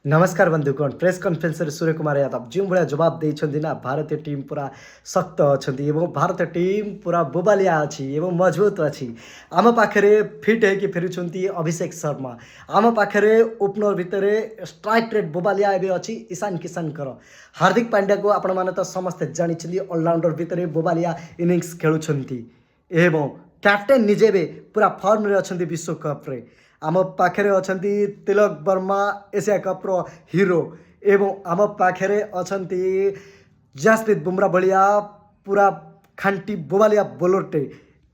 नमस्कार बंधुगण press conference Surya Kumar Yadav जो भाया जवाब देइछन्ति ना भारतीय टीम पूरा शक्त अछन्ति एवं भारतीय टीम पूरा बोबालिया अछि एवं मजबूत अछि। आम पाखरे फिट है कि फेरुछन्ति अभिषेक शर्मा। आम पाखरे ओपनर भितरे स्ट्राइक रेट बोबालिया एबे अछि ईशान किशनकर। हार्दिक पांड्या को आपण माने तो समस्ते जानिछन्ति ऑलराउंडर भितरे बोबालिया इनिंग्स खेलुछन्ति एवं कैप्टेन निजे बे पूरा फॉर्म रे अछन्ति विश्व कप रे। आम पाखे अछन्ति तिलक वर्मा एशिया कप्र हिरो एवं आम पाखे अछन्ति जसप्रीत बुमरा भलिया पूरा खांटी बोबालिया बोलरटे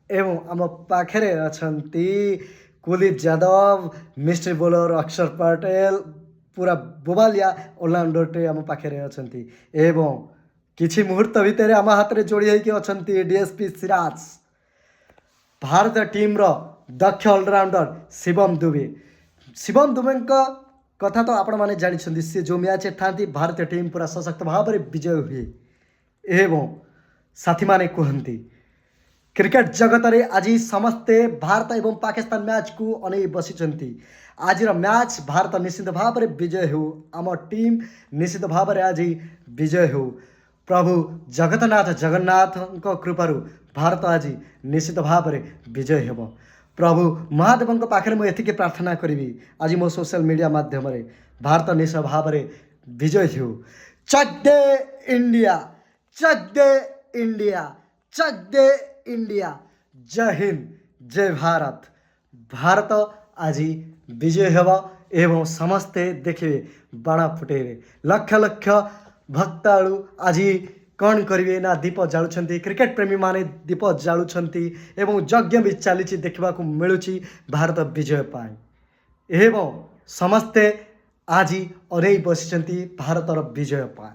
एवं आम पाखे अछन्ति कुलदीप यादव मिस्ट्री बोलर अक्षर पटेल पूरा बोबालिया ऑलराउंडरटे आम पाखे अछन्ति एवं किछि मुहूर्त भितर आम हाथ में जोड़ी होइके अछन्ति डीएसपी सिराज। भारत टीम रो दक्ष ऑलराउंडर शिवम दुबे। शिवम दुबे कथा तो आपण माने जानिछन्ति से जो मैच थांती भारतीय टीम पूरा सशक्त भाव में विजय हुए एवं साथी माने कहती क्रिकेट जगत रे आज समस्ते भारत एवं पाकिस्तान मैच को अनै बसिछन्ति। आज मैच भारत निश्चित भाव में विजय हो आम टीम निश्चित भाव में आज विजय हो। प्रभु जगन्नाथ जगन्नाथ कृपारू भारत आज निश्चित भाव में विजय हेब। प्रभु महादेव पाखे मुझे एति प्रार्थना करी आज मो सोशल मीडिया माध्यम भारत निश्चित भाव में विजय हो। चक दे इंडिया, चक दे इंडिया, चक दे इंडिया। जय हिंद, जय भारत। भारत आज विजय हेब एवं समस्ते देखिए बाण फुटेबे। लक्ष लक्ष भक्तालु आज कौन करेंगे ना दीप जालुंट क्रिकेट प्रेमी माने दीप जालुंट एवं यज्ञ भी चली देखा मिलूँ भारत विजय पाए एवं समस्ते आज अनै बसी भारतर विजय पाए।